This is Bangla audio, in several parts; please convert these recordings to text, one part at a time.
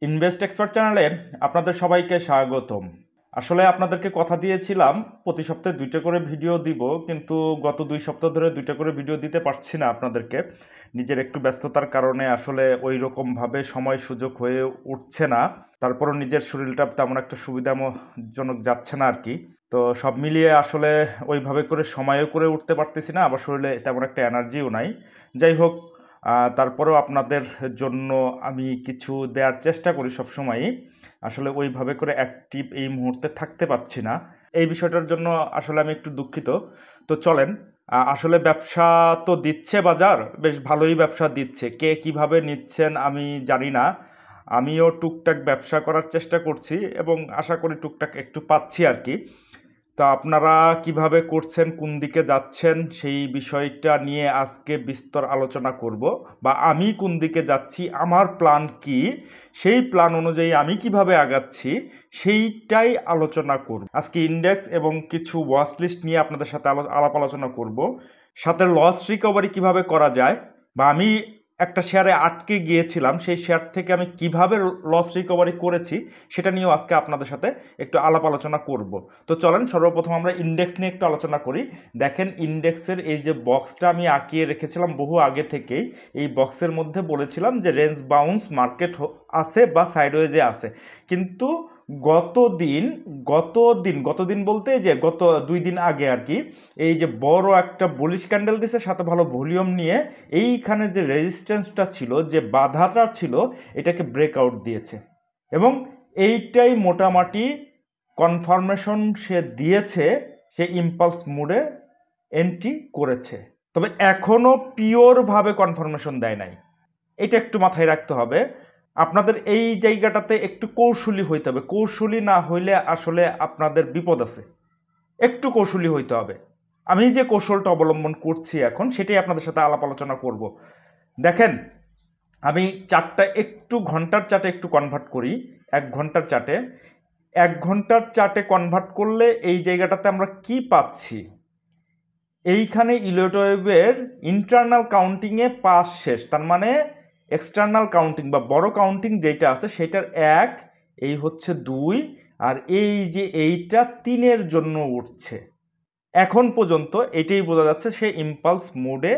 ইনভেস্ট এক্সপার্ট চ্যানেলে আপনাদের সবাইকে স্বাগতম। আসলে আপনাদেরকে কথা দিয়েছিলাম প্রতি সপ্তাহে 2টা করে ভিডিও দিব, কিন্তু গত 2 সপ্তাহ ধরে 2টা করে ভিডিও দিতে পারছি না আপনাদেরকে। নিজের একটু ব্যস্ততার কারণে আসলে ওই রকমভাবে সময় সুযোগ হয়ে উঠছে না। তারপরও নিজের শরীরটা তেমন একটা সুবিধাজনক যাচ্ছে না আর কি। তো সব মিলিয়ে আসলে ওইভাবে করে সময়ও করে উঠতে পারতেছি না, আবার শরীরে তেমন একটা এনার্জিও নাই। যাই হোক, তারপরেও আপনাদের জন্য আমি কিছু দেওয়ার চেষ্টা করি সবসময়ই। আসলে ওইভাবে করে অ্যাক্টিভ এই মুহূর্তে থাকতে পারছি না, এই বিষয়টার জন্য আসলে আমি একটু দুঃখিত। তো চলেন, আসলে ব্যবসা তো দিচ্ছে, বাজার বেশ ভালোই ব্যবসা দিচ্ছে। কে কিভাবে নিচ্ছেন আমি জানি না, আমিও টুকটাক ব্যবসা করার চেষ্টা করছি এবং আশা করি টুকটাক একটু পাচ্ছি আর কি। তো আপনারা কিভাবে করছেন, কোন দিকে যাচ্ছেন, সেই বিষয়টা নিয়ে আজকে বিস্তর আলোচনা করব। বা আমি কোন দিকে যাচ্ছি, আমার প্ল্যান কি, সেই প্ল্যান অনুযায়ী আমি কিভাবে আগাচ্ছি, সেইটাই আলোচনা করব। আজকে ইন্ডেক্স এবং কিছু ওয়াচ লিস্ট নিয়ে আপনাদের সাথে আলাপ আলোচনা করব। সাথে লস রিকভারি কিভাবে করা যায়, বা আমি একটা শেয়ারে আটকে গিয়েছিলাম, সেই শেয়ার থেকে আমি কিভাবে লস রিকভারি করেছি সেটা নিয়েও আজকে আপনাদের সাথে একটু আলাপ আলোচনা করব। তো চলেন, সর্বপ্রথম আমরা ইন্ডেক্স নিয়ে একটু আলোচনা করি। দেখেন, ইন্ডেক্সের এই যে বক্সটা আমি আঁকিয়ে রেখেছিলাম বহু আগে থেকেই, এই বক্সের মধ্যে বলেছিলাম যে রেঞ্জ বাউন্স মার্কেট আছে বা সাইডওয়েজে আছে। কিন্তু গতদিন বলতে যে গত 2 দিন আগে আর কি, এই যে বড় একটা বুলিশ ক্যান্ডেল দিছে, সাথে ভালো ভলিউম নিয়ে এইখানে যে রেজিস্ট্যান্সটা ছিল, যে বাধাটা ছিল, এটাকে ব্রেকআউট দিয়েছে এবং এইটাই মোটামুটি কনফার্মেশন সে দিয়েছে, সে ইম্পালস মোডে এন্ট্রি করেছে। তবে এখনও পিওরভাবে কনফার্মেশন দেয় নাই, এটা একটু মাথায় রাখতে হবে। আপনাদের এই জায়গাটাতে একটু কৌশলী হইতে হবে, কৌশলী না হইলে আসলে আপনাদের বিপদ আছে। একটু কৌশলী হইতে হবে। আমি যে কৌশলটা অবলম্বন করছি এখন, সেটাই আপনাদের সাথে আলাপ আলোচনা করব। দেখেন, আমি চার্টটা একটু ঘন্টার চার্টে একটু কনভার্ট করি। 1 ঘন্টার চার্টে 1 ঘন্টার চার্টে কনভার্ট করলে এই জায়গাটাতে আমরা কি পাচ্ছি, এইখানে ইলিয়ট ওয়েভের ইন্টারনাল কাউন্টিংয়ে পাস শেষ, তার মানে এক্সটার্নাল কাউন্টিং বা বড় কাউন্টিং যেটা আছে সেটার 1, এই হচ্ছে 2, আর এই যে এইটা 3-এর জন্য উঠছে। এখন পর্যন্ত এটাই বোঝা যাচ্ছে সে ইম্পালস মোডে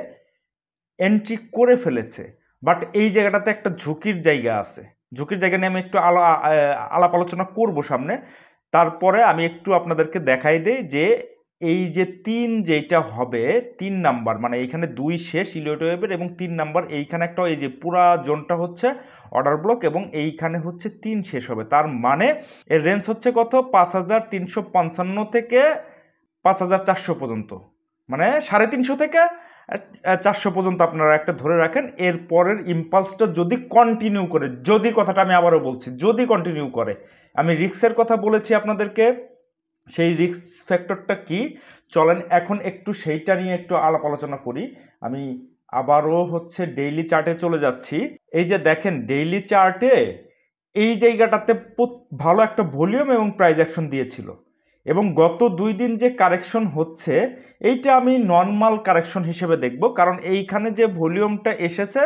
এন্ট্রি করে ফেলেছে। বাট এই জায়গাটাতে একটা ঝুঁকির জায়গা আছে, ঝুঁকির জায়গা নিয়ে আমি একটু আলাপ আলোচনা করবো সামনে। তারপরে আমি একটু আপনাদেরকে দেখাই দেই যে এই যে 3 যেটা হবে, 3 নাম্বার, মানে এইখানে 2 শেষ ইলিয়ট ওয়েভের এবং 3 নাম্বার, এইখানে একটা এই যে পুরা জোনটা হচ্ছে অর্ডার ব্লক এবং এইখানে হচ্ছে 3 শেষ হবে। তার মানে এর রেঞ্জ হচ্ছে কত, 5355 থেকে 5400 পর্যন্ত, মানে 350 থেকে 400 পর্যন্ত আপনারা একটা ধরে রাখেন। এর পরের ইম্পালসটা যদি কন্টিনিউ করে, যদি, কথাটা আমি আবারও বলছি, যদি কন্টিনিউ করে, আমি রিস্কের কথা বলেছি আপনাদেরকে, সেই রিস্ক ফ্যাক্টরটা কি, চলেন এখন একটু সেইটা নিয়ে একটু আলাপ আলোচনা করি। আমি আবারও হচ্ছে ডেইলি চার্টে চলে যাচ্ছি। এই যে দেখেন, ডেইলি চার্টে এই জায়গাটাতে ভালো একটা ভলিউম এবং প্রাইস অ্যাকশন দিয়েছিল, এবং গত 2 দিন যে কারেকশন হচ্ছে এইটা আমি নর্মাল কারেকশন হিসেবে দেখব, কারণ এইখানে যে ভলিউমটা এসেছে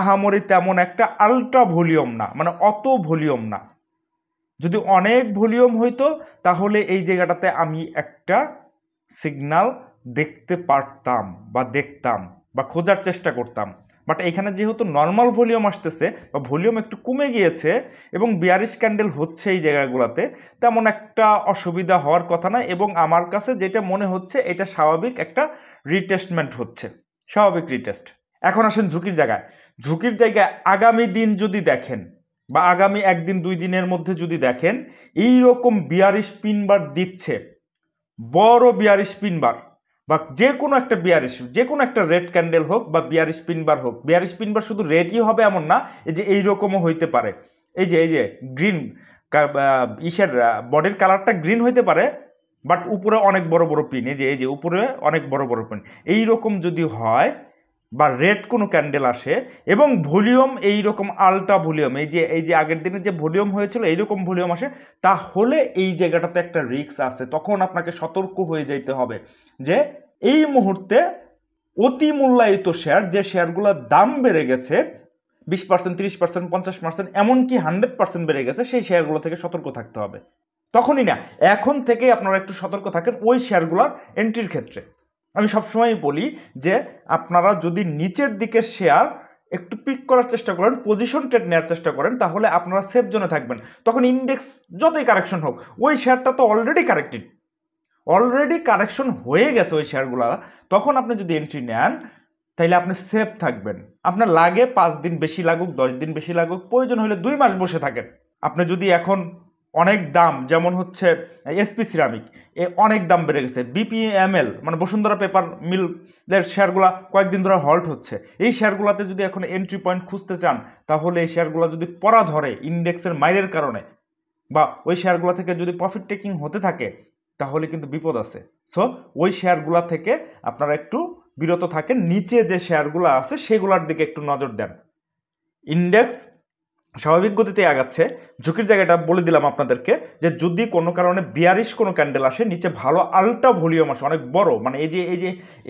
আহামরি তেমন একটা আলট্রা ভলিউম না, মানে অত ভলিউম না। যদি অনেক ভলিউম হইতো তাহলে এই জায়গাটাতে আমি একটা সিগন্যাল দেখতে পারতাম বা দেখতাম বা খোঁজার চেষ্টা করতাম। বাট এখানে যেহেতু নর্মাল ভলিউম আসতেছে বা ভলিউম একটু কমে গিয়েছে এবং বিয়ারিশ ক্যান্ডেল হচ্ছে এই জায়গাগুলোতে, তেমন একটা অসুবিধা হওয়ার কথা না। এবং আমার কাছে যেটা মনে হচ্ছে, এটা স্বাভাবিক একটা রিটেস্টমেন্ট হচ্ছে, স্বাভাবিক রিটেস্ট। এখন আসেন ঝুঁকির জায়গায়। ঝুঁকির জায়গায় আগামী দিন যদি দেখেন বা আগামী 1 দিন 2 দিনের মধ্যে যদি দেখেন এইরকম বিয়ারিশ পিনবার দিচ্ছে, বড় বিয়ারিশ পিনবার, বা যে কোনো একটা বিয়ারিশ, যে কোনো একটা রেড ক্যান্ডেল হোক বা বিয়ারিশ পিনবার হোক, বিয়ারিশ পিনবার শুধু রেডই হবে এমন না, এই যে এইরকমও হইতে পারে, এই যে গ্রিন ইসের বডির কালারটা গ্রিন হইতে পারে, বাট উপরে অনেক বড় বড় পিন, এই যে উপরে অনেক বড় বড় পিন, এইরকম যদি হয় বা রেড কোনো ক্যান্ডেল আসে এবং ভলিউম এইরকম আলট্রা ভলিউম, এই যে আগের দিনে যে ভলিউম হয়েছিল এইরকম ভলিউম আসে, তাহলে এই জায়গাটাতে একটা রিস্ক আছে। তখন আপনাকে সতর্ক হয়ে যেতে হবে যে এই মুহূর্তে অতি মূল্যায়িত শেয়ার, যে শেয়ারগুলোর দাম বেড়ে গেছে, 20%, 30%, 50%, এমনকি 100% বেড়ে গেছে, সেই শেয়ারগুলো থেকে সতর্ক থাকতে হবে। তখনই না, এখন থেকেই আপনারা একটু সতর্ক থাকেন ওই শেয়ারগুলোর এন্ট্রির ক্ষেত্রে। আমি সবসময়ই বলি যে আপনারা যদি নিচের দিকের শেয়ার একটু পিক করার চেষ্টা করেন, পজিশন ট্রেড নেওয়ার চেষ্টা করেন, তাহলে আপনারা সেফ জোনে থাকবেন। তখন ইন্ডেক্স যতই কারেকশন হোক, ওই শেয়ারটা তো অলরেডি কারেকশন হয়ে গেছে ওই শেয়ারগুলো, তখন আপনি যদি এন্ট্রি নেন তাইলে আপনি সেফ থাকবেন। আপনার লাগে 5 দিন বেশি লাগুক, 10 দিন বেশি লাগুক, প্রয়োজন হলে 2 মাস বসে থাকেন। আপনি যদি এখন অনেক দাম, যেমন হচ্ছে এসপি সিরামিক, অনেক দাম বেড়ে গেছে, বিপিএমএল মানে বসুন্ধরা পেপার মিলের শেয়ারগুলো কয়েকদিন ধরে হল্ট হচ্ছে, এই শেয়ারগুলোতে যদি এখন এন্ট্রি পয়েন্ট খুঁজতে চান, তাহলে এই শেয়ারগুলো যদি পড়া ধরে ইন্ডেক্সের মাইরের কারণে, বা ওই শেয়ারগুলো থেকে যদি প্রফিট টেকিং হতে থাকে, তাহলে কিন্তু বিপদ আছে। সো ওই শেয়ারগুলো থেকে আপনারা একটু বিরত থাকেন, নিচে যে শেয়ারগুলো আছে সেগুলোর দিকে একটু নজর দেন। ইন্ডেক্স স্বাভাবিক গতিতে আগাচ্ছে, ঝুঁকির জায়গাটা বলে দিলাম আপনাদেরকে, যে যদি কোনো কারণে বিয়ারিশ কোনো ক্যান্ডেল আসে, নিচে ভালো আলটা ভলিউম আসে, অনেক বড়, মানে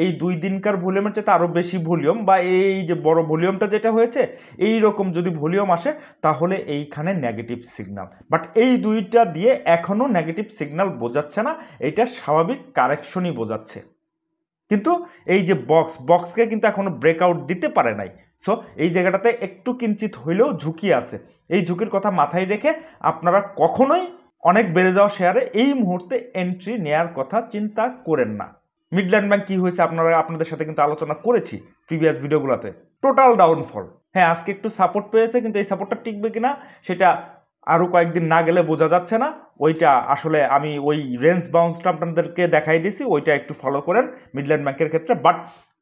এই 2 দিনকার ভলিউমের চেয়ে আরও বেশি ভলিউম, বা এই যে বড় ভলিউমটা যেটা হয়েছে, এই রকম যদি ভলিউম আসে, তাহলে এইখানে নেগেটিভ সিগন্যাল। বাট এই দুইটা দিয়ে এখনও নেগেটিভ সিগন্যাল বোঝাচ্ছে না, এটা স্বাভাবিক কারেকশনই বোঝাচ্ছে। কিন্তু এই যে বক্সকে কিন্তু এখনো ব্রেকআউট দিতে পারে নাই। সো এই জায়গাটাতে একটু কিঞ্চিত হইলেও ঝুঁকি আছে। এই ঝুঁকির কথা মাথায় রেখে আপনারা কখনোই অনেক বেড়ে যাওয়া শেয়ারে এই মুহূর্তে এন্ট্রি নেয়ার কথা চিন্তা করেন না। মিডল্যান্ড ব্যাংক কি হয়েছে আপনাদের সাথে কিন্তু আলোচনা করেছি প্রিভিয়াস ভিডিওগুলোতে, টোটাল ডাউনফল। হ্যাঁ, আজকে একটু সাপোর্ট পেয়েছে, কিন্তু এই সাপোর্টটা টিকবে কিনা সেটা আরও কয়েকদিন না গেলে বোঝা যাচ্ছে না। ওইটা আসলে আমি ওই রেঞ্জ বাউন্সটা আপনাদেরকে দেখাই দিয়েছি, ওইটা একটু ফলো করেন মিডল্যান্ড ব্যাংকের ক্ষেত্রে। বাট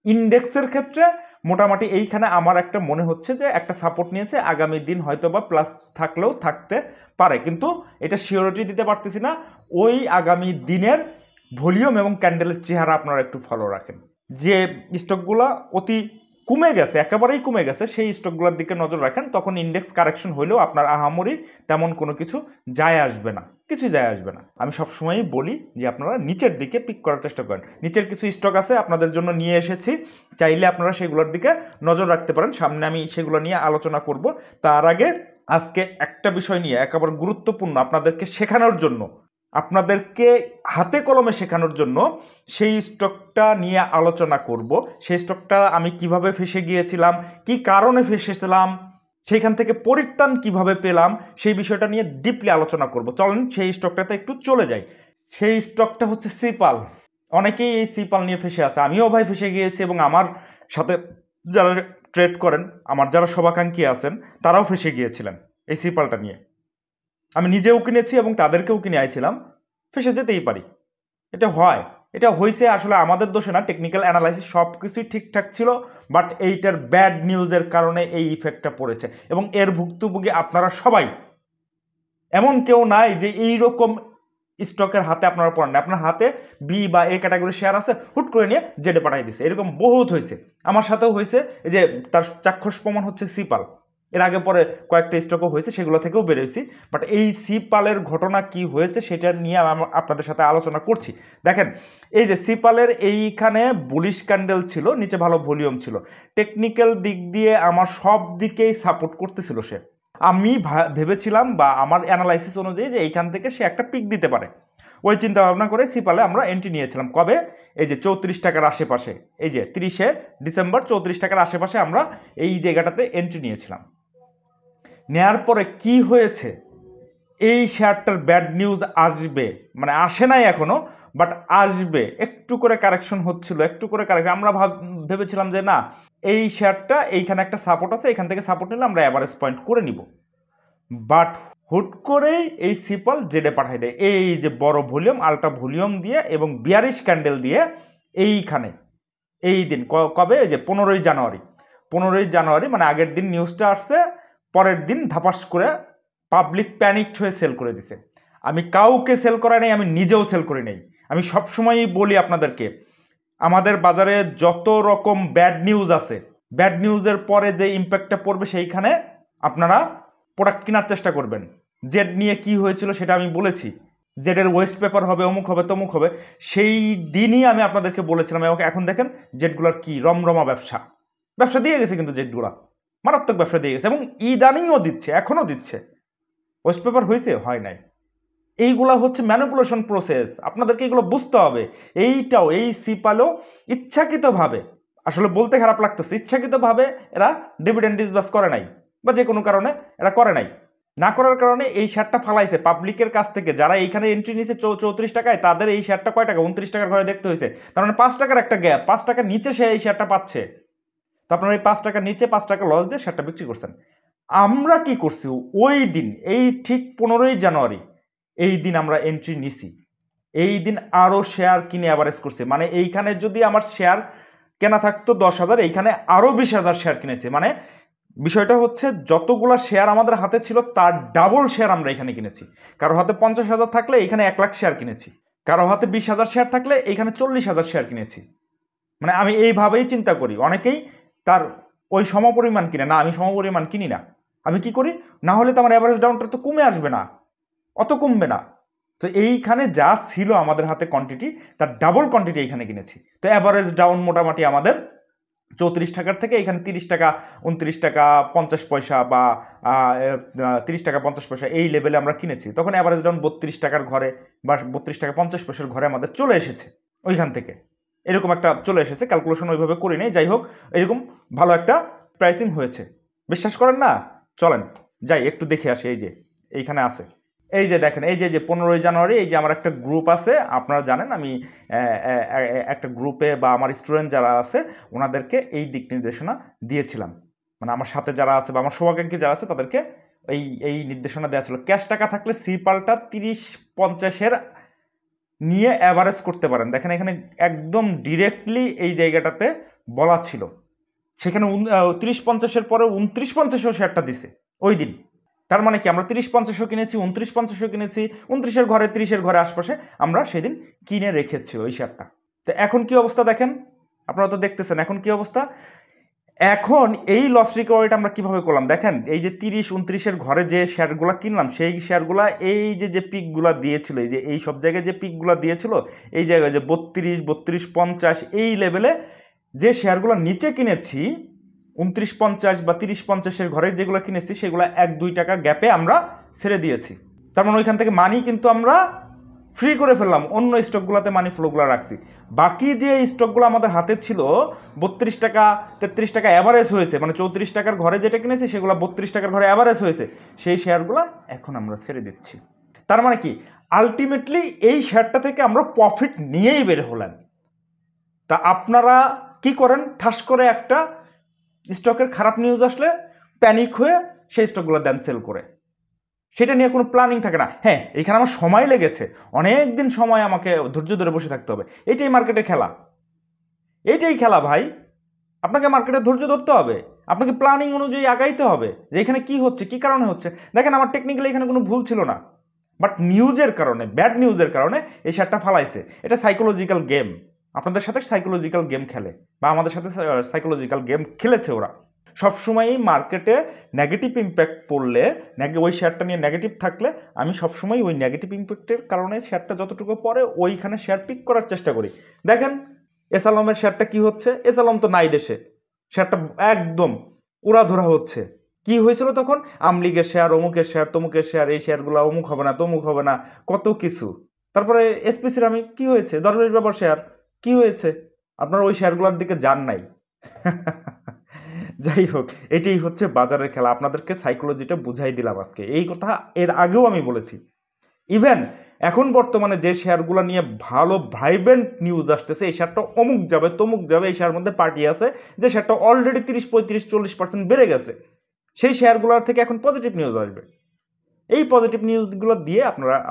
ইন্ডেক্সের ক্ষেত্রে মোটামুটি এইখানে আমার একটা মনে হচ্ছে যে একটা সাপোর্ট নিয়েছে, আগামী দিন হয়তো বা প্লাস থাকলেও থাকতে পারে, কিন্তু এটা শিওরিটি দিতে পারতেছি না। ওই আগামী দিনের ভলিউম এবং ক্যান্ডেলের চেহারা আপনারা একটু ফলো রাখেন। যে স্টকগুলো অতি কমে গেছে, একেবারেই কমে গেছে, সেই স্টকগুলোর দিকে নজর রাখেন। তখন ইন্ডেক্স কারেকশন হইলেও আপনার আহামরি তেমন কোনো কিছু যায় আসবে না, কিছুই যায় আসবে না। আমি সবসময়ই বলি যে আপনারা নিচের দিকে পিক করার চেষ্টা করেন। নিচের কিছু স্টক আছে আপনাদের জন্য নিয়ে এসেছি, চাইলে আপনারা সেগুলোর দিকে নজর রাখতে পারেন। সামনে আমি সেগুলো নিয়ে আলোচনা করব। তার আগে আজকে একটা বিষয় নিয়ে একেবারে গুরুত্বপূর্ণ আপনাদেরকে শেখানোর জন্য, আপনাদেরকে হাতে কলমে শেখানোর জন্য সেই স্টকটা নিয়ে আলোচনা করব। সেই স্টকটা আমি কিভাবে ফেসে গিয়েছিলাম, কি কারণে ফেসেছিলাম, সেইখান থেকে পরিত্রাণ কিভাবে পেলাম, সেই বিষয়টা নিয়ে ডিপলি আলোচনা করব। চলেন সেই স্টকটাতে একটু চলে যাই। সেই স্টকটা হচ্ছে সিপাল। অনেকেই এই সিপাল নিয়ে ফেসে আছে, আমিও ভাই ফেসে গিয়েছি, এবং আমার সাথে যারা ট্রেড করেন, আমার যারা শুভাকাঙ্ক্ষী আছেন, তারাও ফেসে গিয়েছিলেন এই সিপালটা নিয়ে। আমি নিজেও কিনেছি এবং তাদেরকেও কিনে আইছিলাম, ফেসে যেতেই পারি, এটা হয়। এটা হয়েছে আসলে আমাদের দোষে না, টেকনিক্যাল অ্যানালাইসিস সব কিছুই ঠিকঠাক ছিল, বাট এইটার ব্যাড নিউজের কারণে এই ইফেক্টটা পড়েছে, এবং এর ভুক্তভোগী আপনারা সবাই। এমন কেউ নাই যে এইরকম স্টকের হাতে আপনারা পড়েন না, আপনার হাতে বি বা এ ক্যাটাগরি শেয়ার আছে, হুট করে নিয়ে জেডে পাঠাই দিছে, এরকম বহুত হয়েছে। আমার সাথেও হয়েছে, এই যে তার চাক্ষুষ প্রমাণ হচ্ছে সিপাল। এর আগে পরে কয়েকটা স্টকও হয়েছে, সেগুলো থেকেও বেরোয়েছি। বাট এই সিপালের ঘটনা কি হয়েছে সেটা নিয়ে আমি আপনাদের সাথে আলোচনা করছি। দেখেন, এই যে সিপালের এইখানে বুলিশ ক্যান্ডেল ছিল, নিচে ভালো ভলিউম ছিল, টেকনিক্যাল দিক দিয়ে আমার সব দিকেই সাপোর্ট করতেছিল সে। আমি ভেবেছিলাম বা আমার অ্যানালাইসিস অনুযায়ী যে এইখান থেকে সে একটা পিক দিতে পারে, ওই চিন্তা ভাবনা করে সিপালে আমরা এন্ট্রি নিয়েছিলাম। কবে? এই যে 34 টাকার আশেপাশে, এই যে 30শে ডিসেম্বর 34 টাকার আশেপাশে আমরা এই জায়গাটাতে এন্ট্রি নিয়েছিলাম। নেয়ার পরে কি হয়েছে, এই শেয়ারটার ব্যাড নিউজ আসবে, মানে আসে নাই এখনো, বাট আসবে। একটু করে কারেকশন হচ্ছিল, একটু করে কারেকশন। আমরা ভেবেছিলাম যে না, এই শেয়ারটা এইখানে একটা সাপোর্ট আছে, এখান থেকে সাপোর্ট নিলে আমরা অ্যাভারেজ পয়েন্ট করে নিব। বাট হুট করেই এই সিপাল জেডে পাঠাই দেয়, এই যে বড় ভলিউম, আলট্রা ভলিউম দিয়ে এবং বিয়ারিশ ক্যান্ডেল দিয়ে। এইখানে এই দিন কবে? এই যে 15ই জানুয়ারি, মানে আগের দিন নিউজটা আসছে, পরের দিন ধাপাস করে পাবলিক প্যানিকড হয়ে সেল করে দিছে। আমি কাউকে সেল করাই নাই, আমি নিজেও সেল করি নাই। আমি সবসময়ই বলি আপনাদেরকে, আমাদের বাজারে যত রকম ব্যাড নিউজ আছে, ব্যাড নিউজের পরে যে ইম্প্যাক্টটা পড়বে সেইখানে আপনারা প্রোডাক্ট কেনার চেষ্টা করবেন। জেড নিয়ে কি হয়েছিল সেটা আমি বলেছি, জেডের ওয়েস্ট পেপার হবে, অমুক হবে, তমুক হবে, সেই দিনই আমি আপনাদেরকে বলেছিলাম। এবং এখন দেখেন জেডগুলোর কি রমরমা ব্যবসা দিয়ে গেছে কিন্তু জেডগুলা। মারাত্মক ব্যবসা দিয়ে গেছে, এবং ইদানিংও দিচ্ছে, এখনও দিচ্ছে। ওয়েস্ট পেপার হয়েছে, হয় নাই। এইগুলা হচ্ছে ম্যানিপুলেশন প্রসেস, আপনাদেরকে এগুলো বুঝতে হবে। এইটাও এই সিপালও ইচ্ছাকৃতভাবে, আসলে বলতে খারাপ লাগতেছে, ইচ্ছাকৃতভাবে এরা ডিভিডেন্ড ডিসবার্স করে নাই, বা যে কোনো কারণে এরা করে নাই। না করার কারণে এই শেয়ারটা ফালাইছে পাবলিকের কাছ থেকে। যারা এইখানে এন্ট্রি নিয়েছে 34 টাকায়, তাদের এই শেয়ারটা কয় টাকা, 29 টাকার ঘরে দেখতে হয়েছে। তার মানে 5 টাকার একটা গ্যাপ, 5 টাকার নিচে সে এই শেয়ারটা পাচ্ছে। তো আপনার এই 5 টাকার নিচে 5 টাকা লস দিয়ে শেয়ারটা বিক্রি করছেন। আমরা কি করছি ওই দিন, এই ঠিক 15ই জানুয়ারি এই দিন আমরা এন্ট্রি নিছি। এই দিন আরও শেয়ার কিনে অ্যাভারেজ করছে। মানে এইখানে যদি আমার শেয়ার কেনা থাকতো 10,000, এইখানে আরও 20,000 শেয়ার কিনেছে। মানে বিষয়টা হচ্ছে যতগুলো শেয়ার আমাদের হাতে ছিল তার ডাবল শেয়ার আমরা এখানে কিনেছি। কারো হাতে 50,000 থাকলে এখানে 1 লাখ শেয়ার কিনেছি, কারো হাতে 20,000 শেয়ার থাকলে এখানে 40,000 শেয়ার কিনেছি। মানে আমি এইভাবেই চিন্তা করি। অনেকেই তার ওই সমপরিমাণ কিনে, না আমি সমপরিমাণ কিনি না। আমি কি করি, না হলে তো আমার অ্যাভারেজ ডাউনটা তো কমে আসবে না, অত কমবে না। তো এইখানে যা ছিল আমাদের হাতে কোয়ান্টিটি, তার ডাবল কোয়ান্টিটি এইখানে কিনেছি। তো অ্যাভারেজ ডাউন মোটামুটি আমাদের 34 টাকার থেকে এখানে 30 টাকা, 29 টাকা 50 পয়সা বা 30 টাকা 50 পয়সা এই লেভেলে আমরা কিনেছি। তখন অ্যাভারেজ ডাউন 32 টাকার ঘরে বা 32 টাকা 50 পয়সার ঘরে আমাদের চলে এসেছে ওইখান থেকে। এরকম একটা চলে এসেছে, ক্যালকুলেশন ওইভাবে করি নেই। যাই হোক, এরকম ভালো একটা প্রাইসিং হয়েছে। বিশ্বাস করেন না? চলেন যাই একটু দেখে আসি। এই যে এইখানে আছে, এই যে দেখেন, এই যে 15ই জানুয়ারি, এই যে আমার একটা গ্রুপ আছে, আপনারা জানেন আমি একটা গ্রুপে বা আমার স্টুডেন্ট যারা আছে ওনাদেরকে এই দিক নির্দেশনা দিয়েছিলাম। মানে আমার সাথে যারা আছে বা আমার শুভাকাঙ্ক্ষী যারা আছে তাদেরকে এই নির্দেশনা দেওয়া ছিল। ক্যাশ টাকা থাকলে সিপালটা 30-50-এর নিয়ে অ্যাভারেজ করতে পারেন। দেখেন এখানে একদম ডিরেক্টলি এই জায়গাটাতে বলা ছিল। সেখানে 30-50-এর পরে 29-50-ও শেয়ারটা দিছে ওই দিন। তার মানে কি, আমরা 30-50-ও কিনেছি, 29-50-ও কিনেছি, 29-এর ঘরে 30-এর ঘরে আশপাশে আমরা সেদিন কিনে রেখেছি ওই শেয়ারটা। তো এখন কি অবস্থা দেখেন, আপনারা তো দেখতেছেন এখন কি অবস্থা। এখন এই লস রিকভারিটা আমরা কিভাবে করলাম দেখেন। এই যে 30-29-এর ঘরে যে শেয়ারগুলো কিনলাম, সেই শেয়ারগুলো এই যে পিকগুলো দিয়েছিল, এই যে এই সব জায়গায় যে পিকগুলো দিয়েছিল, এই জায়গায় যে 32-50 এই লেভেলে যে শেয়ারগুলো নিচে কিনেছি, 29-50 বা 30-50-এর ঘরে যেগুলো কিনেছি সেগুলো 1-2 টাকা গ্যাপে আমরা ছেড়ে দিয়েছি। তার মানে ওইখান থেকে মানি কিন্তু আমরা ফ্রি করে ফেললাম, অন্য স্টকগুলোতে মানি ফ্লোগুলো রাখছি। বাকি যে স্টকগুলো আমাদের হাতে ছিল 32 টাকা 33 টাকা অ্যাভারেজ হয়েছে, মানে 34 টাকার ঘরে যেটা কিনেছি সেগুলো 32 টাকার ঘরে অ্যাভারেজ হয়েছে, সেই শেয়ারগুলো এখন আমরা ছেড়ে দিচ্ছি। তার মানে কি, আলটিমেটলি এই শেয়ারটা থেকে আমরা প্রফিট নিয়েই বের হলাম। তা আপনারা কি করেন, ঠাস করে একটা স্টকের খারাপ নিউজ আসলে প্যানিক হয়ে সেই স্টকগুলো দেন সেল করে, সেটা নিয়ে কোনো প্ল্যানিং থাকে না। হ্যাঁ, এখানে আমার সময় লেগেছে, অনেক দিন সময় আমাকে ধৈর্য ধরে বসে থাকতে হবে। এটাই মার্কেটের খেলা, এইটাই খেলা ভাই। আপনাকে মার্কেটে ধৈর্য ধরতে হবে, আপনাকে প্ল্যানিং অনুযায়ী আগাইতে হবে যে এখানে কি হচ্ছে, কি কারণে হচ্ছে। দেখেন আমার টেকনিক্যালি এখানে কোনো ভুল ছিল না, বাট নিউজের কারণে, ব্যাড নিউজের কারণে এই শেয়ারটা ফালাইছে। এটা সাইকোলজিক্যাল গেম, আপনাদের সাথে সাইকোলজিক্যাল গেম খেলে, বা আমাদের সাথে সাইকোলজিক্যাল গেম খেলেছে ওরা। সবসময়ই মার্কেটে নেগেটিভ ইম্প্যাক্ট পড়লে, ওই শেয়ারটা নিয়ে নেগেটিভ থাকলে আমি সবসময় ওই নেগেটিভ ইম্প্যাক্টের কারণে শেয়ারটা যতটুকু পড়ে ওইখানে শেয়ার পিক করার চেষ্টা করি। দেখেন এসালমের শেয়ারটা কি হচ্ছে, এসালম তো নাই দেশে, শেয়ারটা একদম উড়াধরা হচ্ছে। কি হয়েছিল তখন, আমলিগের শেয়ার, অমুকের শেয়ার, তমুকের শেয়ার, এই শেয়ারগুলো অমুক হবে না, তমুক হবে না, কত কিছু। তারপরে এসপিসির আমি কি হয়েছে, 10-20 ব্যাপার শেয়ার কি হয়েছে, আপনারা ওই শেয়ারগুলোর দিকে যান নাই। যাই হোক, এটাই হচ্ছে বাজারের খেলা। আপনাদেরকে সাইকোলজিটা বুঝাই দিলাম আজকে। এই কথা এর আগেও আমি বলেছি। ইভেন এখন বর্তমানে যে শেয়ারগুলো নিয়ে ভালো ভাইব্রেন্ট নিউজ আসতেছে, এই শেয়ারটা অমুক যাবে তমুক যাবে, এই শেয়ার মধ্যে পার্টি আছে যে শেয়ারটা অলরেডি 30-35-40% বেড়ে গেছে, সেই শেয়ারগুলোর থেকে এখন পজিটিভ নিউজ আসবে। এই পজিটিভ নিউজগুলো দিয়ে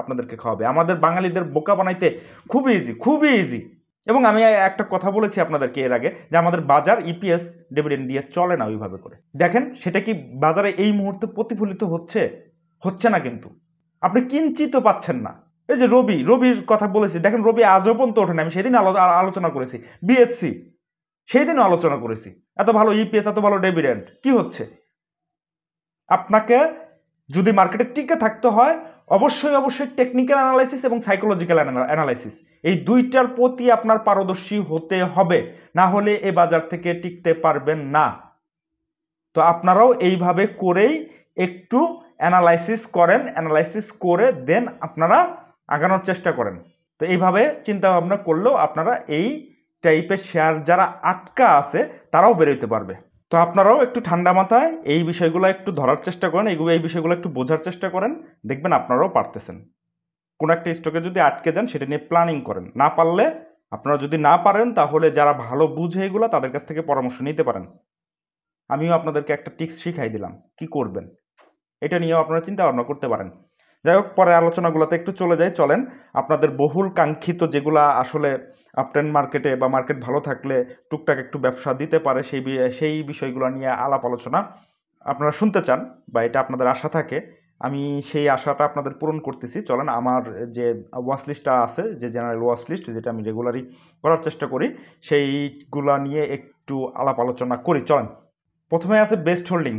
আপনাদেরকে খাওয়াবে। আমাদের বাঙালিদের বোকা বানাইতে খুবই ইজি, খুবই ইজি। এবং আমি একটা কথা বলেছি আপনাদেরকে এর আগে, যে আমাদের বাজার ইপিএস ডিভিডেন্ড দিয়ে চলে না ওইভাবে করে। দেখেন সেটা কি বাজারে এই মুহূর্তে প্রতিফলিত হচ্ছে না, কিন্তু আপনি কিঞ্চিতও পাচ্ছেন না। এই যে রবির কথা বলেছি, দেখেন রবি আজও পর্যন্ত ওঠে না। আমি সেদিন আলোচনা করেছি, বিএসসি সেই দিনও আলোচনা করেছি, এত ভালো ইপিএস, এত ভালো ডিভিডেন্ড, কি হচ্ছে। আপনাকে যদি মার্কেটে টিকে থাকতে হয় অবশ্যই টেকনিক্যাল অ্যানালাইসিস এবং সাইকোলজিক্যাল অ্যানালাইসিস, এই দুইটার প্রতি আপনার পারদর্শী হতে হবে, না হলে এ বাজার থেকে টিকতে পারবেন না। তো আপনারাও এইভাবে করেই একটু অ্যানালাইসিস করেন, অ্যানালাইসিস করে দেন আপনারা আগানোর চেষ্টা করেন। তো এইভাবে চিন্তা ভাবনা করলেও আপনারা এই টাইপের শেয়ার যারা আটকা আছে তারাও বেরোতে পারবে। তো আপনারাও একটু ঠান্ডা মাথায় এই বিষয়গুলো একটু ধরার চেষ্টা করেন, এই বিষয়গুলো একটু বোঝার চেষ্টা করেন, দেখবেন আপনারাও পারতেছেন। কোনো একটা স্টকে যদি আটকে যান সেটা নিয়ে প্ল্যানিং করেন, না পারলে আপনারা যদি না পারেন তাহলে যারা ভালো বুঝে এগুলো তাদের কাছ থেকে পরামর্শ নিতে পারেন। আমিও আপনাদেরকে একটা টিপস শিখাই দিলাম কি করবেন, এটা নিয়েও আপনারা চিন্তা ভাবনা করতে পারেন। যাই হোক, পরে আলোচনাগুলোতে একটু চলে যাই, চলেন। আপনাদের বহুল কাঙ্ক্ষিত যেগুলা আসলে আপট্রেন্ড মার্কেটে বা মার্কেট ভালো থাকলে টুকটাক একটু ব্যবসা দিতে পারে সেই বিষয়গুলো নিয়ে আলাপ আলোচনা আপনারা শুনতে চান বা এটা আপনাদের আশা থাকে, আমি সেই আশাটা আপনাদের পূরণ করতেছি। চলেন, আমার যে ওয়াচ লিস্টটা আছে, যে জেনারেল ওয়াচ লিস্ট যেটা আমি রেগুলারই করার চেষ্টা করি, সেইগুলা নিয়ে একটু আলাপ আলোচনা করি। চলেন, প্রথমে আছে বেস্ট হোল্ডিং।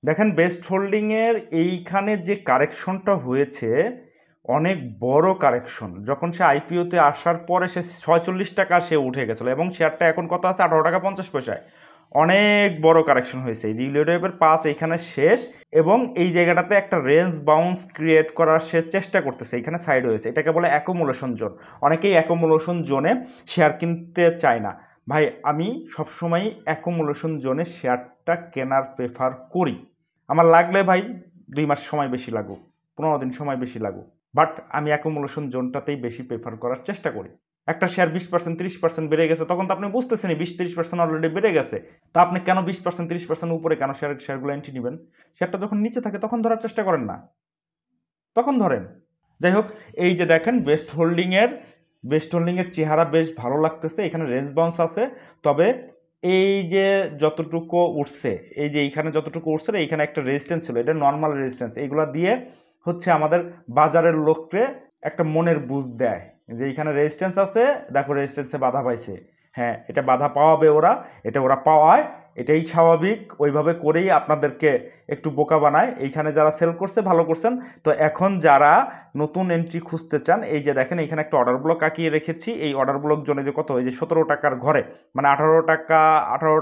দেখেন, বেস্ট হোল্ডিংয়ের এইখানে যে কারেকশনটা হয়েছে অনেক বড় কারেকশন। যখন সে আইপিওতে আসার পরে সে 46 টাকা সে উঠে গেছিলো এবং শেয়ারটা এখন কত আছে, 18 টাকা 50 পয়সায়। অনেক বড় কারেকশন হয়েছে। এই যে ইলিওডেভের পাস এইখানে শেষ এবং এই জায়গাটাতে একটা রেঞ্জ বাউন্স ক্রিয়েট করার সে চেষ্টা করতেছে, এখানে সাইড হয়েছে। এটাকে বলে অ্যাকুমুলেশন জোন। অনেকেই অ্যাকুমুলেশন জোনে শেয়ার কিনতে চায় না। ভাই, আমি সবসময় অ্যাকুমুলেশন জোনে শেয়ারটা কেনার প্রেফার করি। আমার লাগলে ভাই 2 মাস সময় বেশি লাগুক, 15 দিন সময় বেশি লাগুক, বাট আমি অ্যাকুমুলেশন জোনটাতেই বেশি প্রেফার করার চেষ্টা করি। একটা শেয়ার 20% 30% বেড়ে গেছে, তখন তো আপনি বুঝতেছেনই 20-30% অলরেডি বেড়ে গেছে। তা আপনি কেন 20% 30% উপরে কেন শেয়ারগুলো এন্ট্রি নেবেন? শেয়ারটা যখন নিচে থাকে তখন ধরার চেষ্টা করেন না, তখন ধরেন। যাই হোক, এই যে দেখেন বেস্ট হোল্ডিংয়ের চেহারা বেশ ভালো লাগতেছে। এখানে রেঞ্জ বাউন্স আছে, তবে এই যে যতটুকু উঠছে, এই যে এইখানে যতটুকু উঠছে এইখানে একটা রেজিস্ট্যান্স ছিল, এটা নর্মাল রেজিস্ট্যান্স। এইগুলো দিয়ে হচ্ছে আমাদের বাজারের লোককে একটা মনের বুঝ দেয় যে এইখানে রেজিস্ট্যান্স আছে, দেখো রেজিস্ট্যান্সে বাধা পাইছে। হ্যাঁ, এটা বাধা পাওয়াবে ওরা, এটা ওরা পাওয়ায়, এটাই স্বাভাবিক। ওইভাবে করেই আপনাদেরকে একটু বোকা বানায়। এইখানে যারা সেল করছে ভালো করছেন। তো এখন যারা নতুন এন্ট্রি খুঁজতে চান, এই যে দেখেন এইখানে একটা অর্ডার ব্লক আঁকিয়ে রেখেছি। এই অর্ডার ব্লক জোনে যে কত, এই যে 17 টাকার ঘরে, মানে 18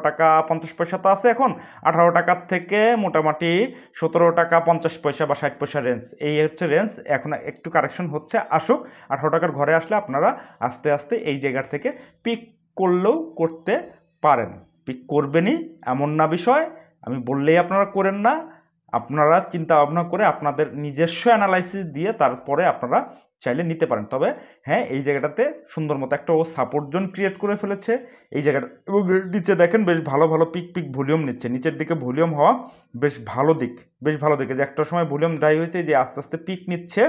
টাকা 50 পয়সা তো আছে এখন। 18 টাকার থেকে মোটামুটি 17 টাকা 50 পয়সা বা 60 পয়সা রেঞ্জ, এই হচ্ছে রেঞ্জ। এখন একটু কারেকশন হচ্ছে, আসুক। 18 টাকার ঘরে আসলে আপনারা আস্তে আস্তে এই জায়গার থেকে পিক করলেও করতে পারেন। পিক করবেনই এমন না বিষয়, আমি বললেই আপনারা করেন না। আপনারা চিন্তা ভাবনা করে আপনাদের নিজস্ব অ্যানালাইসিস দিয়ে তারপরে আপনারা চাইলে নিতে পারেন। তবে হ্যাঁ, এই জায়গাটাতে সুন্দর মতো একটা ও সাপোর্ট জোন ক্রিয়েট করে ফেলেছে এই জায়গাটা। এবং নিচে দেখেন বেশ ভালো ভালো পিক ভলিউম নিচ্ছে। নিচের দিকে ভলিউম হওয়া বেশ ভালো দিক, বেশ ভালো দিকে। যে একটা সময় ভলিউম ড্রাই হয়েছে, যে আস্তে আস্তে পিক নিচ্ছে,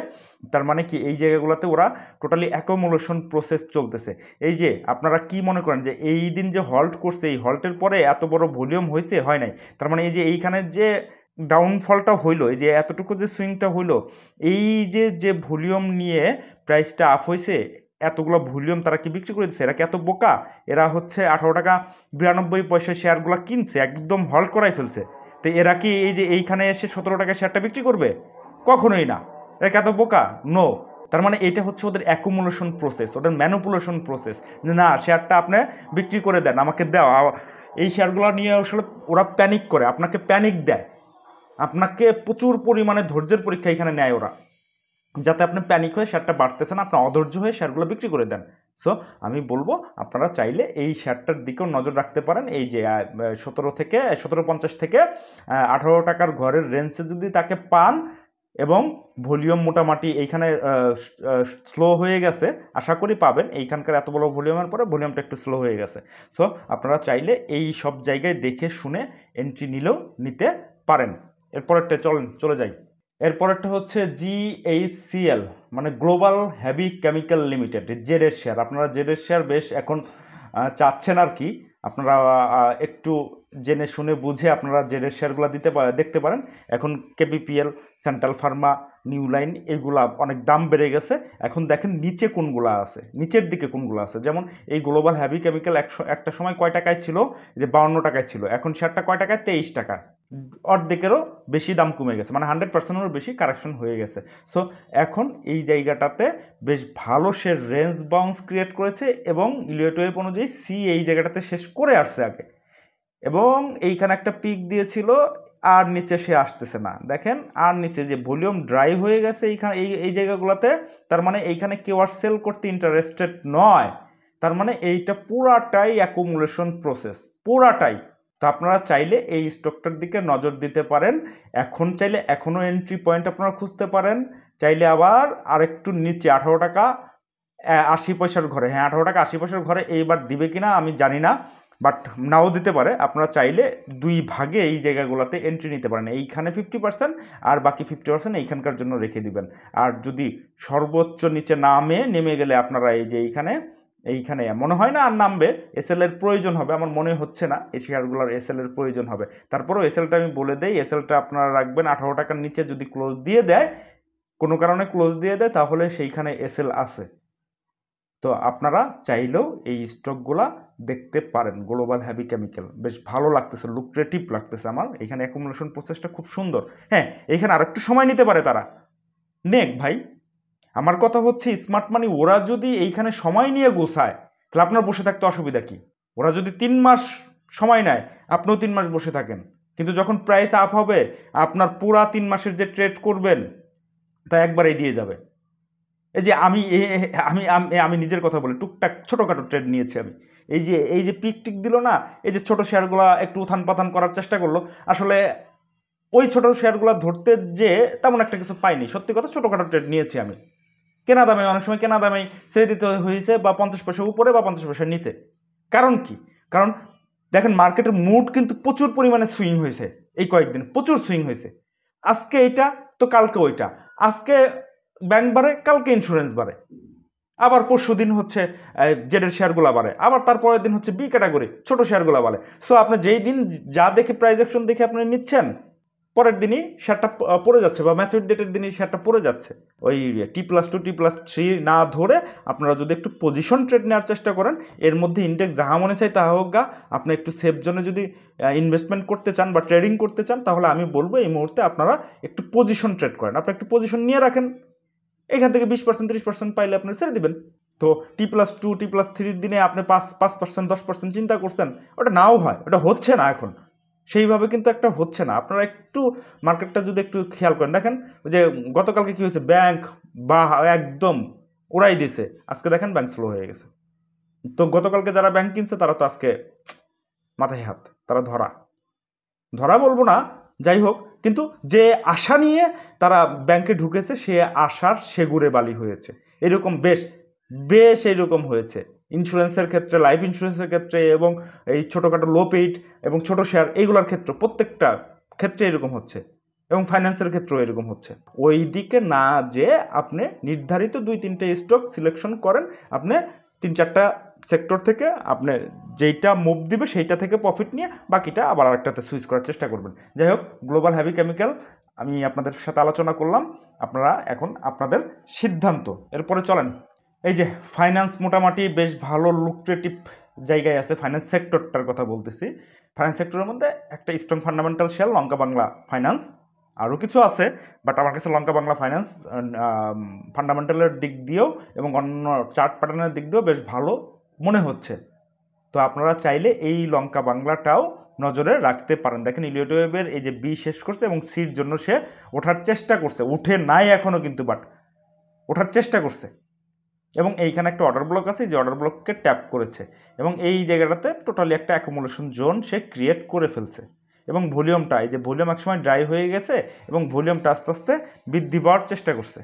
তার মানে কি এই জায়গাগুলোতে ওরা টোটালি অ্যাকোমোলেশন প্রসেস চলতেছে। এই যে আপনারা কি মনে করেন যে এই দিন যে হল্ট করছে, এই হল্টের পরে এত বড় ভলিউম হয়েছে? হয় নাই। তার মানে এই যে এইখানে যে ডাউনফলটা হইলো, এই যে এতটুকু যে সুইংটা হইলো, এই যে ভলিউম নিয়ে প্রাইসটা আপ হয়েছে, এতগুলো ভলিউম তারা কি বিক্রি করে দিচ্ছে? এরা কি এত বোকা? এরা হচ্ছে 18 টাকা 92 পয়সায় শেয়ারগুলো কিনছে, একদম হল্ট করাই ফেলছে। তো এরা কি এই যে এইখানে এসে 17 টাকা শেয়ারটা বিক্রি করবে? কখনোই না। এরা কি এত বোকা? নো। তার মানে এটা হচ্ছে ওদের অ্যাকুমুলেশন প্রসেস, ওদের ম্যানুপুলেশন প্রসেস। যে না, শেয়ারটা আপনি বিক্রি করে দেন, আমাকে দেওয়া। এই শেয়ারগুলো নিয়ে আসলে ওরা প্যানিক করে, আপনাকে প্যানিক দেয়, আপনাকে প্রচুর পরিমাণে ধৈর্যের পরীক্ষা এখানে নেয় ওরা, যাতে আপনি প্যানিক হয়ে শেয়ারটা বাড়তেছে না, আপনি অধৈর্য হয়ে শেয়ারগুলো বিক্রি করে দেন। সো আমি বলবো আপনারা চাইলে এই শেয়ারটার দিকেও নজর রাখতে পারেন। এই যে 17.50 থেকে 18 টাকার ঘরের রেঞ্জে যদি তাকে পান এবং ভলিউম মোটামুটি এইখানে স্লো হয়ে গেছে, আশা করি পাবেন। এইখানকার এত বড় ভলিউমের পরে ভলিউমটা একটু স্লো হয়ে গেছে। সো আপনারা চাইলে এই সব জায়গায় দেখে শুনে এন্ট্রি নিলেও নিতে পারেন। এরপরেরটা চলে যাই। এরপরেরটা হচ্ছে GHCL, মানে গ্লোবাল হেভি কেমিক্যাল লিমিটেড, জেডের শেয়ার। আপনারা জেডের শেয়ার বেশ এখন চাচ্ছেন আর কি। আপনারা একটু জেনে শুনে বুঝে আপনারা জেডের শেয়ারগুলো দেখতে পারেন। এখন KPPL, central Pharma, new line, এগুলা অনেক দাম বেড়ে গেছে। এখন দেখেন নিচে কোনগুলো আছে, নিচের দিকে কোনগুলো আছে। যেমন এই গ্লোবাল হেভি কেমিক্যাল একটা সময় কয় টাকায় ছিল? যে 52 টাকায় ছিল। এখন শেয়ারটা কয় টাকায়? 23 টাকা। অর্ধেকেরও বেশি দাম কমে গেছে, মানে 100%-এরও বেশি কারেকশন হয়ে গেছে। সো এখন এই জায়গাটাতে বেশ ভালো সে রেঞ্জ বাউন্স ক্রিয়েট করেছে এবং ইলিয়ট ওয়েভ অনুযায়ী সি এই জায়গাটাতে শেষ করে আসছে আগে। এবং এইখানে একটা পিক দিয়েছিল, আর নিচে সে আসতেছে না। দেখেন আর নিচে যে ভলিউম ড্রাই হয়ে গেছে এইখানে এই জায়গাগুলোতে, তার মানে এইখানে কেউ আর সেল করতে ইন্টারেস্টেড নয়। তার মানে এইটা পুরাটাই অ্যাকুমুলেশন প্রসেস, পুরাটাই। তো আপনারা চাইলে এই স্টকটার দিকে নজর দিতে পারেন। এখন চাইলে এখনও এন্ট্রি পয়েন্ট আপনারা খুঁজতে পারেন। চাইলে আবার আরেকটু নিচে 18 টাকা 80 পয়সার ঘরে, হ্যাঁ 18 টাকা 80 পয়সার ঘরে এইবার দিবে কিনা আমি জানি না, বাট নাও দিতে পারে। আপনারা চাইলে দুই ভাগে এই জায়গাগুলোতে এন্ট্রি নিতে পারেন, এইখানে 50% আর বাকি 50% এইখানকার জন্য রেখে দিবেন। আর যদি সর্বোচ্চ নিচে নেমে গেলে আপনারা এই যে এইখানে মনে হয় না আর নামবে, এসএল এর প্রয়োজন হবে, আমার মনে হচ্ছে না এই শেয়ারগুলোর এসএল এর প্রয়োজন হবে। তারপরেও এসএলটা আমি বলে দেই, এসএলটা আপনারা রাখবেন 18 টাকার নিচে। যদি ক্লোজ দিয়ে দেয়, কোনো কারণে ক্লোজ দিয়ে দেয়, তাহলে সেইখানে এসএল আছে। তো আপনারা চাইলেও এই স্টকগুলা দেখতে পারেন। গ্লোবাল হেভি কেমিক্যাল বেশ ভালো লাগতেছে, লুক্রেটিভ লাগতেছে আমার। এখানে অ্যাকুমুলেশন প্রসেসটা খুব সুন্দর। হ্যাঁ, এখানে আরেকটু সময় নিতে পারে তারা, নেক ভাই। আমার কথা হচ্ছে স্মার্ট মানি ওরা যদি এইখানে সময় নিয়ে গোছায়, তাহলে আপনার বসে থাকতে অসুবিধা কি? ওরা যদি 3 মাস সময় নেয়, আপনিও 3 মাস বসে থাকেন, কিন্তু যখন প্রাইস আপ হবে আপনার পুরা 3 মাসের যে ট্রেড করবেন তা একবারেই দিয়ে যাবে। এই যে আমি নিজের কথা বলি, টুকটাক ছোটোখাটো ট্রেড নিয়েছি আমি। এই যে পিক টিক দিল না, এই যে ছোটো শেয়ারগুলো একটু উত্থান পাথান করার চেষ্টা করলো, আসলে ওই ছোটো শেয়ারগুলো ধরতে যে তেমন একটা কিছু পাইনি। সত্যি কথা, ছোটোখাটো ট্রেড নিয়েছি আমি। কেনা দামে অনেক সময় কেনা দামেই ছেড়ে দিতে হয়েছে, বা 50 পয়সা উপরে বা 50 পয়সার নিচে। কারণ কি? কারণ দেখেন মার্কেটের মুড কিন্তু প্রচুর পরিমাণে সুইং হয়েছে এই কয়েকদিন, প্রচুর সুইং হয়েছে। আজকে এইটা তো কালকে ওইটা, আজকে ব্যাংক বাড়ে, কালকে ইন্স্যুরেন্স বাড়ে, আবার পরশু দিন হচ্ছে জেডের শেয়ারগুলো বাড়ে, আবার তারপরের দিন হচ্ছে বি ক্যাটাগরি ছোট শেয়ারগুলো বাড়ে। সো আপনি যেই দিন যা দেখে প্রাইস অ্যাকশন দেখে আপনি নিচ্ছেন, পরের দিনই শেয়ারটা পড়ে যাচ্ছে, বা ম্যাচুরিটি ডেটের দিনই শেয়ারটা পড়ে যাচ্ছে। ওই T+2 T+3 না ধরে আপনারা যদি একটু পজিশন ট্রেড নেওয়ার চেষ্টা করেন, এর মধ্যে ইন্ডেক্স যাহা মনে চাই তাহা হোক গা, আপনি একটু সেফ জোনে যদি ইনভেস্টমেন্ট করতে চান বা ট্রেডিং করতে চান, তাহলে আমি বলবো এই মুহূর্তে আপনারা একটু পজিশন ট্রেড করেন। আপনি একটু পজিশন নিয়ে রাখেন, এখান থেকে 20% 30% পাইলে আপনি ছেড়ে দেবেন। তো T+2 T+3 দিনে আপনি 5% 10% চিন্তা করছেন, ওটা নাও হয়, ওটা হচ্ছে না এখন সেইভাবে, কিন্তু একটা হচ্ছে না। আপনারা একটু মার্কেটটা যদি একটু খেয়াল করেন, দেখেন যে গতকালকে কি হয়েছে, ব্যাংক বা একদম উড়াই দিয়েছে, আজকে দেখেন ব্যাংক স্লো হয়ে গেছে। তো গতকালকে যারা ব্যাংক কিনছে তারা তো আজকে মাথায় হাত, তারা ধরা বলবো না, যাই হোক, কিন্তু যে আশা নিয়ে তারা ব্যাংকে ঢুকেছে সে আশার সেগুড়ে বালি হয়েছে। এরকম বেশ এইরকম হয়েছে ইন্স্যুরেন্সের ক্ষেত্রে, লাইফ ইন্স্যুরেন্সের ক্ষেত্রে, এবং এই ছোটোখাটো লো পেইড এবং ছোটো শেয়ার এইগুলোর ক্ষেত্রে, প্রত্যেকটা ক্ষেত্রে এরকম হচ্ছে, এবং ফাইন্যান্সের ক্ষেত্রেও এরকম হচ্ছে। ওই দিকে না যে আপনি নির্ধারিত 2-3টে স্টক সিলেকশন করেন, আপনি 3-4টা সেক্টর থেকে আপনি যেইটা মুভ দিবে সেইটা থেকে প্রফিট নিয়ে বাকিটা আবার আরেকটাতে সুইচ করার চেষ্টা করবেন। যাই হোক, গ্লোবাল হেভি কেমিক্যাল আমি আপনাদের সাথে আলোচনা করলাম, আপনারা এখন আপনাদের সিদ্ধান্ত। এরপরে চলেন, এই যে ফাইন্যান্স মোটামুটি বেশ ভালো লুক্রেটিভ জায়গায় আছে। ফাইন্যান্স সেক্টরটার কথা বলতেছি। ফাইন্যান্স সেক্টরের মধ্যে একটা স্ট্রং ফান্ডামেন্টাল শেয়ার লঙ্কা বাংলা ফাইন্যান্স, আরও কিছু আছে, বাট আমার কাছে লঙ্কা বাংলা ফাইন্যান্স ফান্ডামেন্টালের দিক দিয়েও এবং অন্য চার্ট প্যাটার্নের দিক দিয়েও বেশ ভালো মনে হচ্ছে। তো আপনারা চাইলে এই লঙ্কা বাংলাটাও নজরে রাখতে পারেন। দেখেন ইলিয়ট ওয়েবের এই যে বি শেষ করছে এবং সির জন্য সে ওঠার চেষ্টা করছে, উঠে নাই এখনও কিন্তু, বাট ওঠার চেষ্টা করছে। এবং এইখানে একটা অর্ডার ব্লক আছে, যে অর্ডার ব্লককে ট্যাপ করেছে, এবং এই জায়গাটাতে টোটালি একটা অ্যাকুমুলেশন জোন সে ক্রিয়েট করে ফেলছে। এবং ভলিউমটা, এই যে ভলিউম একসময় ড্রাই হয়ে গেছে এবং ভলিউমটা আস্তে আস্তে বৃদ্ধি পাওয়ার চেষ্টা করছে।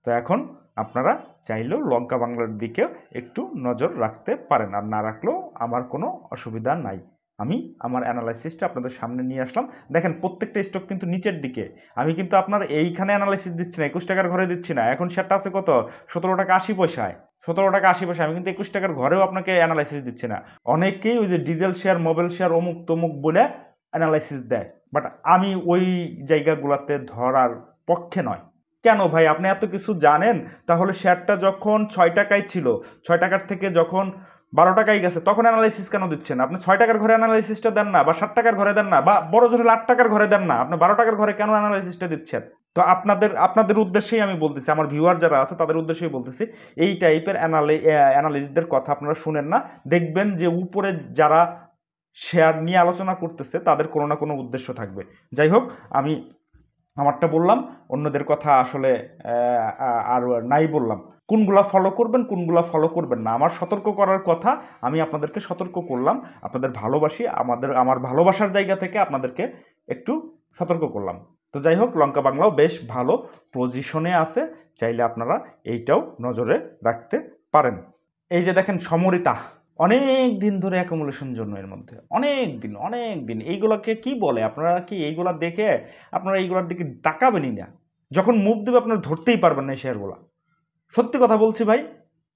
তো এখন আপনারা চাইলেও লঙ্কা বাংলার দিকেও একটু নজর রাখতে পারেন, আর না রাখলেও আমার কোনো অসুবিধা নাই। আমি আমার অ্যানালাইসিসটা আপনাদের সামনে নিয়ে আসলাম। দেখেন প্রত্যেকটা স্টক কিন্তু নিচের দিকে, আমি কিন্তু আপনার এইখানে অ্যানালাইসিস দিচ্ছি না, 21 টাকার ঘরে দিচ্ছি না। এখন সেটা আছে কত, 17 টাকা 80 পয়সায়, 17 টাকা 80 পয়সা। আমি কিন্তু 21 টাকার ঘরেও আপনাকে অ্যানালাইসিস দিচ্ছি না। অনেকেই ওই যে ডিজেল শেয়ার, মোবাইল শেয়ার, অমুক তমুক বলে অ্যানালাইসিস দেয়, বাট আমি ওই জায়গাগুলোতে ধরার পক্ষে নয়। কেন ভাই, আপনি এত কিছু জানেন, তাহলে শেয়ারটা যখন 6 টাকায় ছিল, 6 টাকার থেকে যখন 12 টাকায় গেছে, তখন অ্যানালাইসিস কেন দিচ্ছেন? আপনি 6 টাকার ঘরে অ্যানালাইসিসটা দেন না, বা 7 টাকার ঘরে দেন না, বা বড় জোরে 8 টাকার ঘরে দেন না, আপনি 12 টাকার ঘরে কেন অ্যানালাইসিসটা দিচ্ছেন? তো আপনাদের উদ্দেশ্যেই আমি বলতেছি, আমার ভিউয়ার যারা আছে তাদের উদ্দেশ্যেই বলতেছি, এই টাইপের অ্যানালিস্টদের কথা আপনারা শুনেন না। দেখবেন যে উপরে যারা শেয়ার নিয়ে আলোচনা করতেছে তাদের কোনো না কোনো উদ্দেশ্য থাকবে। যাই হোক, আমি আমারটা বললাম, অন্যদের কথা আসলে আর নাই বললাম। কোনগুলা ফলো করবেন, কোনগুলা ফলো করবেন না, আমার সতর্ক করার কথা আমি আপনাদেরকে সতর্ক করলাম। আপনাদের ভালোবাসি, আমার ভালোবাসার জায়গা থেকে আপনাদেরকে একটু সতর্ক করলাম। তো যাই হোক, লঙ্কা বাংলাও বেশ ভালো পজিশনে আছে, চাইলে আপনারা এইটাও নজরে রাখতে পারেন। এই যে দেখেন সমরিতা, অনেক দিন ধরে অ্যাকুমুলেশন জন্য, এর মধ্যে অনেক দিন এইগুলোকে কি বলে, আপনারা কি এইগুলা দেখে আপনারা এইগুলোর দিকে তাকাবেনই না? যখন মুভ দেবে আপনারা ধরতেই পারবেন না এই শেয়ারগুলো। সত্যি কথা বলছি ভাই,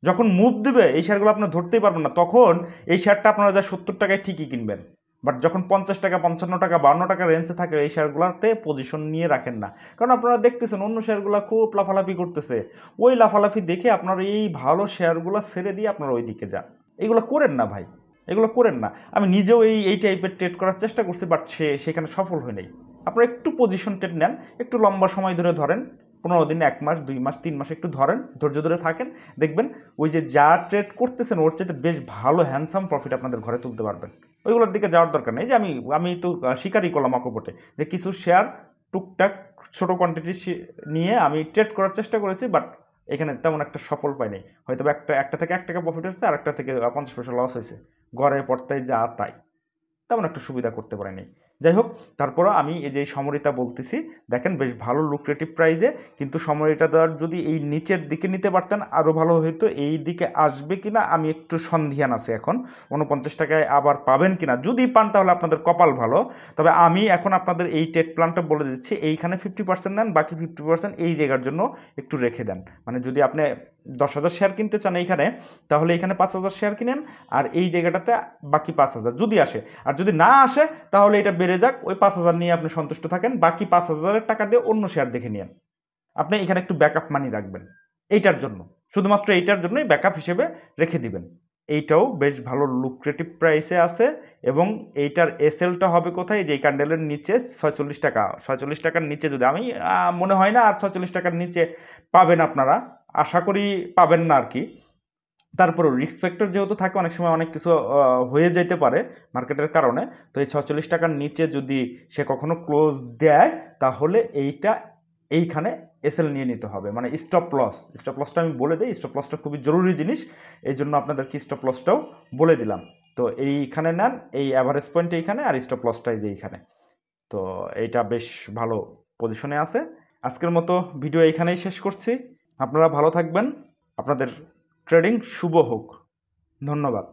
যখন মুভ দেবে এই শেয়ারগুলো আপনারা ধরতেই পারবেন না, তখন এই শেয়ারটা আপনারা যা 70 টাকায় ঠিকই কিনবেন। বাট যখন 50 টাকা, 55 টাকা, 52 টাকা রেঞ্জে থাকে, এই শেয়ারগুলোতে পজিশন নিয়ে রাখেন না। কারণ আপনারা দেখতেছেন অন্য শেয়ারগুলো খুব লাফালাফি করতেছে, ওই লাফালাফি দেখে আপনারা এই ভালো শেয়ারগুলো ছেড়ে দিয়ে আপনারা ওই দিকে যান। এগুলো করেন না ভাই, এগুলো করেন না। আমি নিজেও এই টাইপের ট্রেড করার চেষ্টা করছি, বাট সেখানে সফল হয় নাই। আপনারা একটু পজিশন ট্রেড নেন, একটু লম্বা সময় ধরে ধরেন, 15 দিন, 1 মাস, 2 মাস, 3 মাস একটু ধরেন, ধৈর্য ধরে থাকেন, দেখবেন ওই যে যা ট্রেড করতেছেন ওর চেয়ে বেশ ভালো হ্যান্ডসাম প্রফিট আপনাদের ঘরে তুলতে পারবেন। ওইগুলোর দিকে যাওয়ার দরকার নেই। যে আমি তো স্বীকারই করলাম অকপটে যে কিছু শেয়ার টুকটাক ছোটো কোয়ান্টিটি নিয়ে আমি ট্রেড করার চেষ্টা করেছি, বাট এখানে তেমন একটা সফল পাইনি। হয়তো একটা থেকে 1 টাকা প্রফিট হচ্ছে, আর একটা থেকে 50 পয়সা লস হয়েছে। ঘরে পড়তাই যা তাই, তেমন একটা সুবিধা করতে পারেনি। যাই হোক, তারপরও আমি এই যে সমরিতা বলতেছি, দেখেন বেশ ভালো লুক্রেটিভ প্রাইজে, কিন্তু সমরিতা দেওয়ার যদি এই নিচের দিকে নিতে পারতেন আরও ভালো হতো। এই দিকে আসবে কিনা আমি একটু সন্ধিয়ান আছে এখন, 49 টাকায় আবার পাবেন কিনা। যদি পান তাহলে আপনাদের কপাল ভালো। তবে আমি এখন আপনাদের এই ট্রেড প্ল্যানটা বলে দিচ্ছি, এইখানে 50% নেন, বাকি 50% এই জায়গার জন্য একটু রেখে দেন। মানে যদি আপনি 10,000 শেয়ার কিনতে চান এইখানে, তাহলে এইখানে 5,000 শেয়ার কিনেন, আর এই জায়গাটাতে বাকি 5,000 যদি আসে। আর যদি না আসে তাহলে এটা বেড়ে যাক, ওই 5,000 নিয়ে আপনি সন্তুষ্ট থাকেন, বাকি 5,000 টাকা দিয়ে অন্য শেয়ার দেখে নিন। আপনি এখানে একটু ব্যাকআপ মানি রাখবেন এইটার জন্য, শুধুমাত্র এইটার জন্যই ব্যাকআপ হিসেবে রেখে দিবেন। এইটাও বেশ ভালো লুক্রেটিভ প্রাইসে আছে, এবং এইটার এসএলটা হবে কোথায়, যে এই ক্যান্ডেলের নিচে 46 টাকা। 46 টাকার নিচে যদি, আমি মনে হয় না আর 46 টাকার নিচে পাবেন আপনারা, আশা করি পাবেন না আর কি। তারপরও রিস্ক ফ্যাক্টর যেহেতু থাকে, অনেক সময় অনেক কিছু হয়ে যেতে পারে মার্কেটের কারণে। তো এই 46 টাকার নিচে যদি সে কখনো ক্লোজ দেয়, তাহলে এইখানে এসএল নিয়ে নিতে হবে, মানে স্টপ লসটা আমি বলে দিই। স্টপ লসটা খুবই জরুরি জিনিস, এই জন্য আপনাদেরকে স্টপ লসটাও বলে দিলাম। তো এইখানে নেন, এই অ্যাভারেজ পয়েন্ট এইখানে, আর স্টপ লসটাই যে এইখানে। তো এইটা বেশ ভালো পজিশনে আছে। আজকের মতো ভিডিও এইখানেই শেষ করছি। আপনারা ভালো থাকবেন, আপনাদের ট্রেডিং শুভ হোক। ধন্যবাদ।